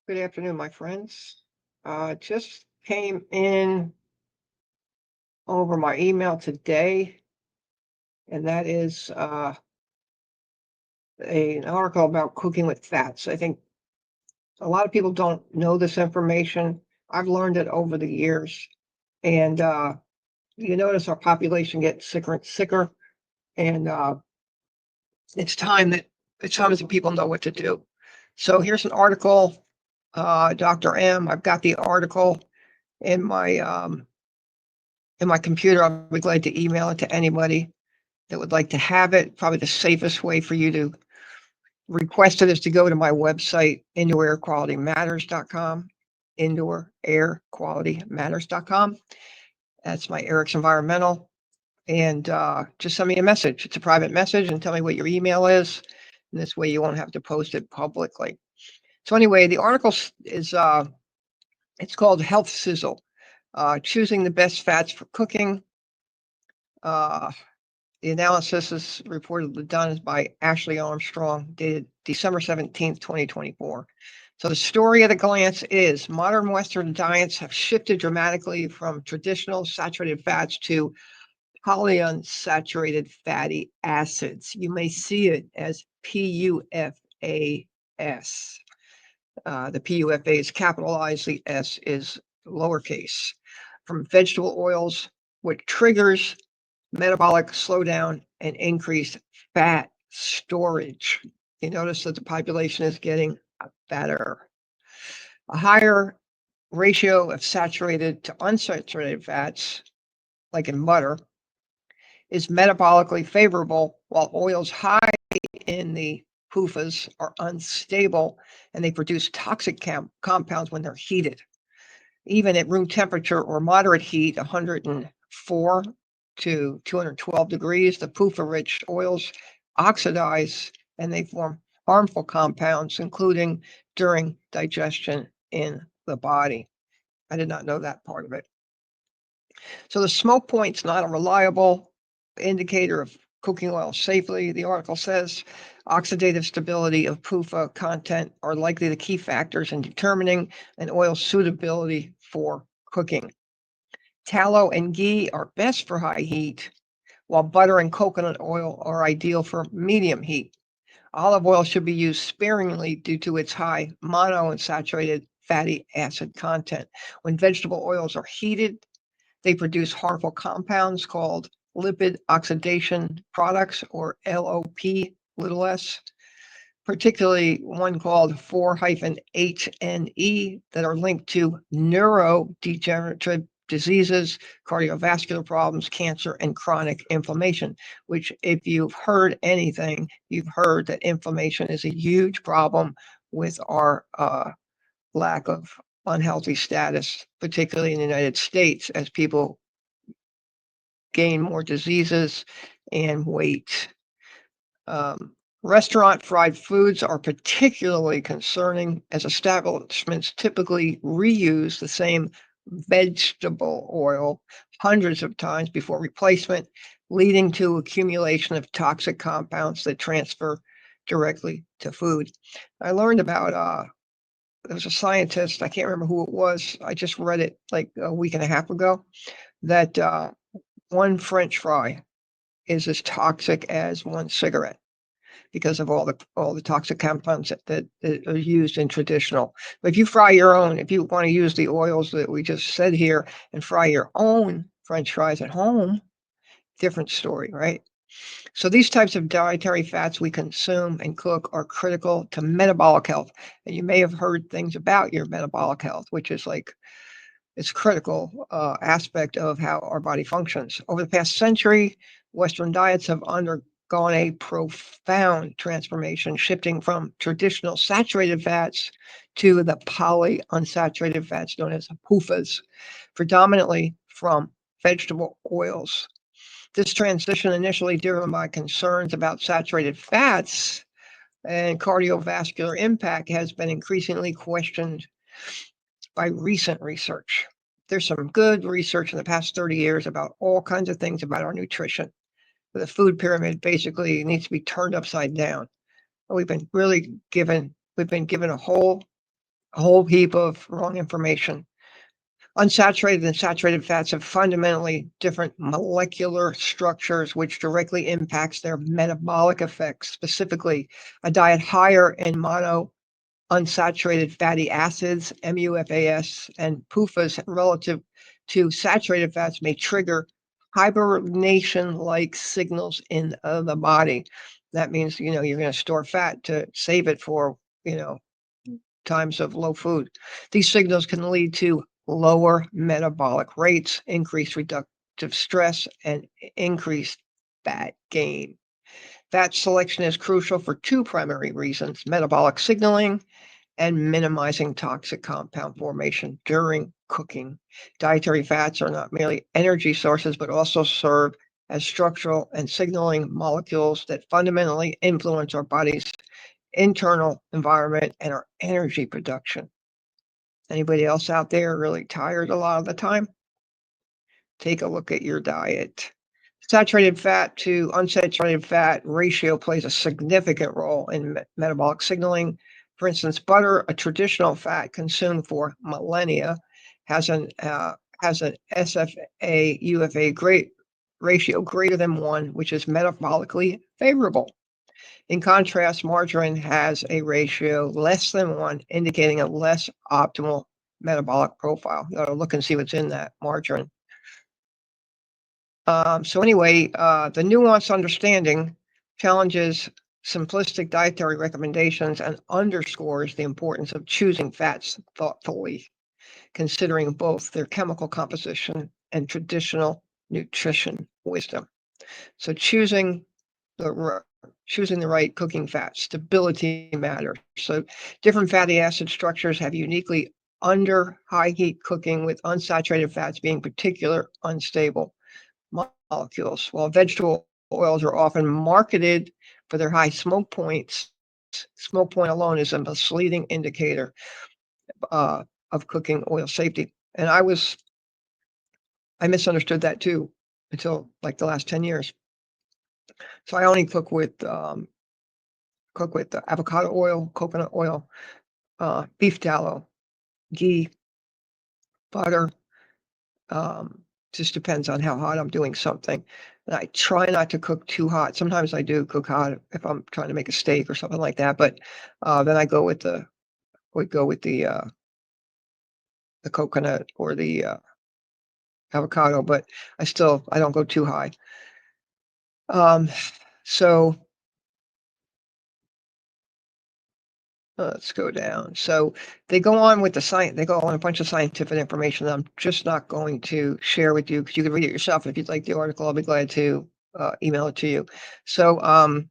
Good afternoon, my friends. Just came in over my email today, and that is an article about cooking with fats. I think a lot of people don't know this information. I've learned it over the years, and you notice our population gets sicker and sicker, and it's time that people know what to do. So here's an article, Dr. M. I've got the article in my computer. I'll be glad to email it to anybody that would like to have it. Probably the safest way for you to request it is to go to my website, indoorairqualitymatters.com, indoorairqualitymatters.com. That's my Eric's Environmental. And just send me a message. It's a private message and tell me what your email is. And this way you won't have to post it publicly. So anyway, the article is it's called Health Sizzle, choosing the best fats for cooking. The analysis is reportedly done by Ashley Armstrong, dated December 17th, 2024. So the story at a glance is modern Western diets have shifted dramatically from traditional saturated fats to polyunsaturated fatty acids. You may see it as PUFAS. The PUFA is capitalized, the S is lowercase. From vegetable oils, what triggers metabolic slowdown and increased fat storage. You notice that the population is getting fatter. A higher ratio of saturated to unsaturated fats, like in butter, is metabolically favorable, while oils high in the PUFAs are unstable and they produce toxic compounds when they're heated. Even at room temperature or moderate heat, 104 to 212 degrees, the PUFA-rich oils oxidize and they form harmful compounds, including during digestion in the body. I did not know that part of it. So the smoke point's not a reliable indicator of cooking oil safely. The article says oxidative stability of PUFA content are likely the key factors in determining an oil's suitability for cooking. Tallow and ghee are best for high heat, while butter and coconut oil are ideal for medium heat. Olive oil should be used sparingly due to its high monounsaturated fatty acid content. When vegetable oils are heated, they produce harmful compounds called lipid oxidation products, or LOP, particularly one called 4-HNE that are linked to neurodegenerative diseases, cardiovascular problems, cancer, and chronic inflammation, which if you've heard anything, you've heard that inflammation is a huge problem with our lack of unhealthy status, particularly in the United States, as people gain more diseases and weight. Restaurant fried foods are particularly concerning, as establishments typically reuse the same vegetable oil hundreds of times before replacement, leading to accumulation of toxic compounds that transfer directly to food. I learned about there was a scientist, I can't remember who it was, I just read it like a week and a half ago, that one French fry is as toxic as one cigarette because of all the toxic compounds that are used in traditional. But if you fry your own, if you want to use the oils that we just said here and fry your own French fries at home, different story, right? So these types of dietary fats we consume and cook are critical to metabolic health. And you may have heard things about your metabolic health, which is like it's critical aspect of how our body functions. Over the past century, Western diets have undergone a profound transformation, shifting from traditional saturated fats to the polyunsaturated fats known as PUFAs, predominantly from vegetable oils. This transition, initially driven by concerns about saturated fats and cardiovascular impact, has been increasingly questioned by recent research. There's some good research in the past 30 years about all kinds of things about our nutrition. The food pyramid basically needs to be turned upside down. We've been given a whole A whole heap of wrong information. Unsaturated and saturated fats have fundamentally different molecular structures, which directly impacts their metabolic effects. Specifically, a diet higher in unsaturated fatty acids, MUFAS, and PUFAs relative to saturated fats may trigger hibernation-like signals in the body. That means, you're going to store fat to save it for, times of low food. These signals can lead to lower metabolic rates, increased reductive stress, and increased fat gain. Fat selection is crucial for two primary reasons: metabolic signaling and minimizing toxic compound formation during cooking. Dietary fats are not merely energy sources, but also serve as structural and signaling molecules that fundamentally influence our body's internal environment and our energy production. Anybody else out there really tired a lot of the time? Take a look at your diet. Saturated fat to unsaturated fat ratio plays a significant role in metabolic signaling. For instance, butter, a traditional fat consumed for millennia, has an SFA UFA ratio greater than 1, which is metabolically favorable. In contrast, margarine has a ratio less than 1, indicating a less optimal metabolic profile. You got to look and see what's in that margarine. So anyway, the nuanced understanding challenges simplistic dietary recommendations and underscores the importance of choosing fats thoughtfully, considering both their chemical composition and traditional nutrition wisdom. So choosing the right cooking fat. Stability matters. So different fatty acid structures have uniquely under high heat cooking, with unsaturated fats being particularly unstable molecules. While vegetable oils are often marketed for their high smoke points, smoke point alone is a misleading indicator of cooking oil safety. And I misunderstood that too until like the last 10 years. So I only cook with avocado oil, coconut oil, beef tallow, ghee, butter. Just depends on how hot I'm doing something. And I try not to cook too hot. Sometimes I do cook hot if I'm trying to make a steak or something like that. But then I go with the coconut or the avocado. But I don't go too high. So let's go down. So they go on with they go on a bunch of scientific information that I'm just not going to share with you, because you can read it yourself. If you'd like the article, I'll be glad to email it to you. So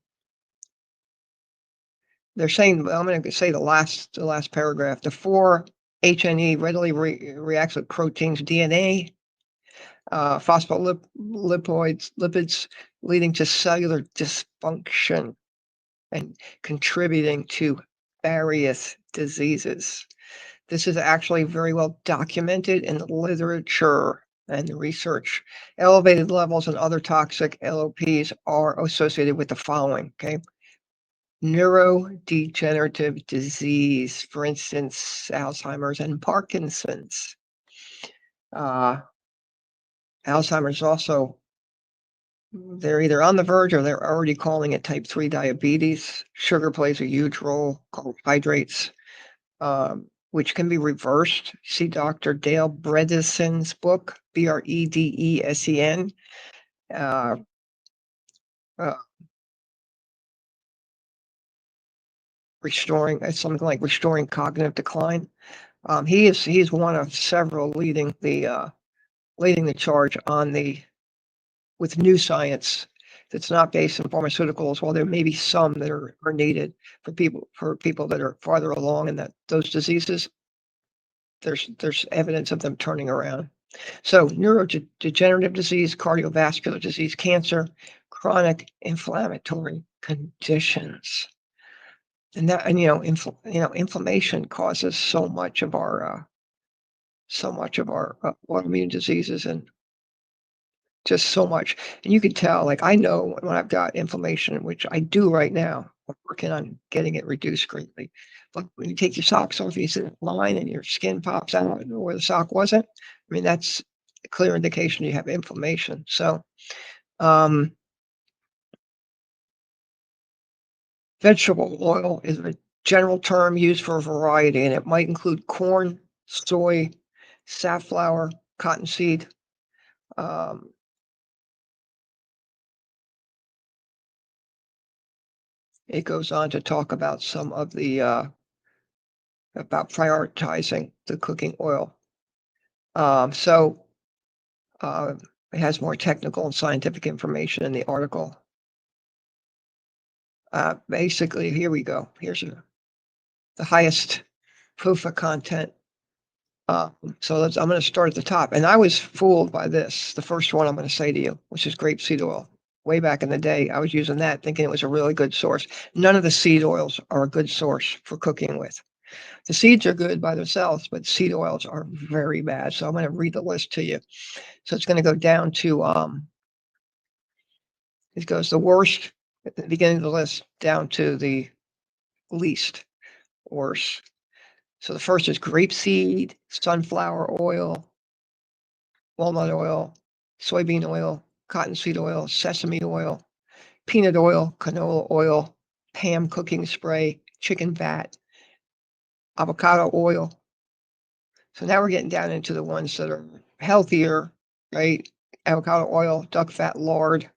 they're saying, I'm going to say the last paragraph, the 4-HNE readily reacts with proteins, DNA, lipids, leading to cellular dysfunction and contributing to various diseases. This is actually very well documented in the literature and the research. Elevated levels and other toxic LOPs are associated with the following, okay? Neurodegenerative disease, for instance, Alzheimer's and Parkinson's. Alzheimer's also, they're either on the verge or they're already calling it type 3 diabetes. Sugar plays a huge role, carbohydrates, which can be reversed. See Dr. Dale Bredesen's book, Bredesen. Something like restoring cognitive decline. He's one of several leading the charge with new science that's not based in pharmaceuticals. While there may be some that are needed for people that are farther along in those diseases, there's evidence of them turning around. So neurodegenerative disease, cardiovascular disease, cancer, chronic inflammatory conditions. And inflammation causes so much of our autoimmune diseases, and just so much. And you can tell, like, I know when I've got inflammation, which I do right now. I'm working on getting it reduced greatly. But when you take your socks off, you see a line and your skin pops out where the sock wasn't. I mean, that's a clear indication you have inflammation. So, vegetable oil is a general term used for a variety, and it might include corn, soy, safflower, cottonseed. It goes on to talk about some of the about prioritizing the cooking oil. So it has more technical and scientific information in the article. Basically, here we go. Here's the highest PUFA content. So I'm going to start at the top. And I was fooled by this. The first one I'm going to say to you, which is grapeseed oil. Way back in the day, I was using that thinking it was a really good source. None of the seed oils are a good source for cooking with. The seeds are good by themselves, but seed oils are very bad. So I'm going to read the list to you. So it's going to go down to, it goes the worst at the beginning of the list down to the least worst. So the first is grapeseed, sunflower oil, walnut oil, soybean oil, cottonseed oil, sesame oil, peanut oil, canola oil, Pam cooking spray, chicken fat, avocado oil. So now we're getting down into the ones that are healthier, right? Avocado oil, duck fat, lard,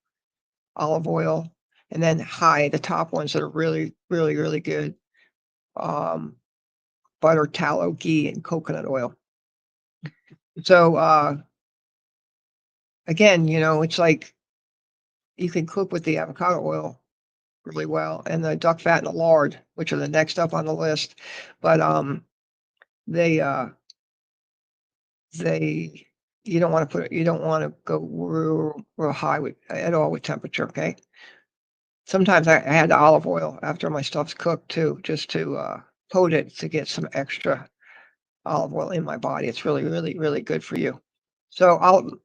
olive oil, and then high, the top ones that are really, really, really good. Butter, tallow, ghee, and coconut oil. So again, it's like you can cook with the avocado oil really well and the duck fat and the lard, which are the next up on the list. But they you don't want to go real high at all with temperature. Okay. Sometimes I add olive oil after my stuff's cooked too, just to coat it to get some extra olive oil in my body. It's really, really, really good for you. So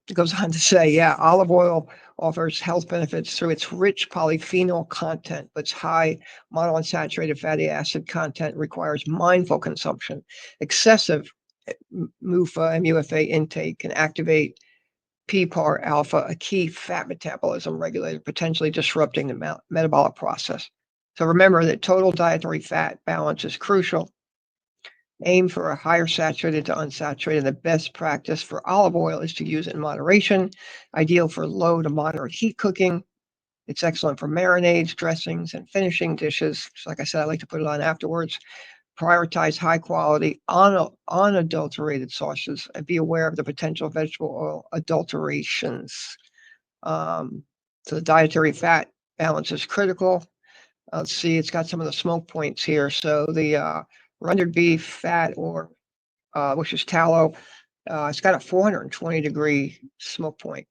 it goes on to say, yeah, olive oil offers health benefits through its rich polyphenol content, but its high monounsaturated fatty acid content requires mindful consumption. Excessive MUFA intake can activate PPAR alpha, a key fat metabolism regulator, potentially disrupting the metabolic process. So remember that total dietary fat balance is crucial. Aim for a higher saturated to unsaturated. The best practice for olive oil is to use it in moderation, ideal for low to moderate heat cooking. It's excellent for marinades, dressings, and finishing dishes. So like I said, I like to put it on afterwards. Prioritize high quality, unadulterated sauces and be aware of the potential vegetable oil adulterations. So the dietary fat balance is critical. Let's see, it's got some of the smoke points here. So the rendered beef fat, or which is tallow, it's got a 420-degree smoke point.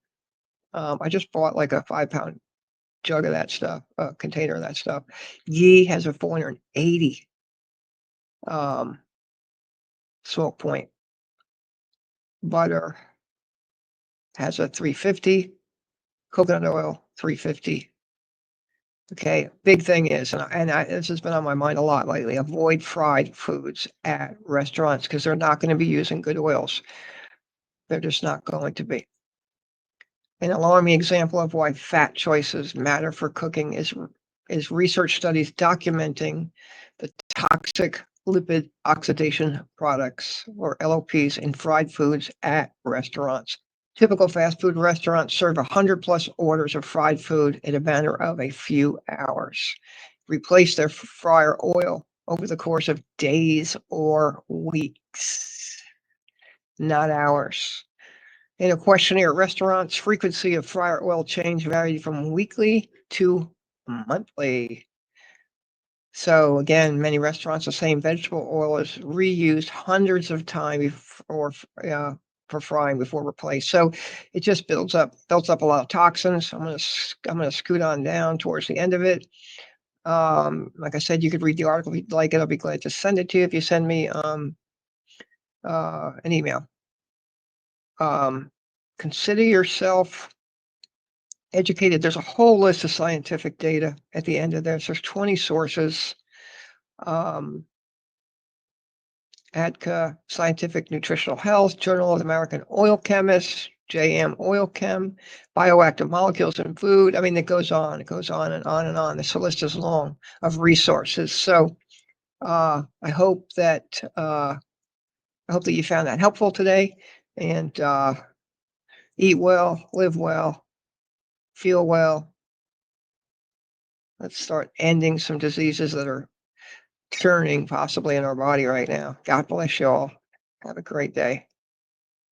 I just bought like a 5-pound jug of that stuff, a container of that stuff. Ghee has a 480 smoke point. Butter has a 350. Coconut oil, 350. Okay, big thing is, this has been on my mind a lot lately, avoid fried foods at restaurants because they're not going to be using good oils. They're just not going to be. An alarming example of why fat choices matter for cooking is research studies documenting the toxic lipid oxidation products, or LOPs, in fried foods at restaurants. Typical fast food restaurants serve 100+ orders of fried food in a matter of a few hours. Replace their fryer oil over the course of days or weeks, not hours. In a questionnaire, restaurants' frequency of fryer oil change varied from weekly to monthly. So again, many restaurants, the same vegetable oil is reused hundreds of times for frying before replaced. So it just builds up a lot of toxins. I'm gonna scoot on down towards the end of it. Like I said, you could read the article if you'd like it. I'll be glad to send it to you if you send me an email. Consider yourself educated. There's a whole list of scientific data at the end of this. There's 20 sources. ADCA, Scientific Nutritional Health, Journal of the American Oil Chemists, JM Oil Chem, Bioactive Molecules in Food. I mean, it goes on and on and on. This list is long of resources. So I hope that you found that helpful today, and eat well, live well, feel well. Let's start ending some diseases that are churning possibly in our body right now. God bless you all. Have a great day.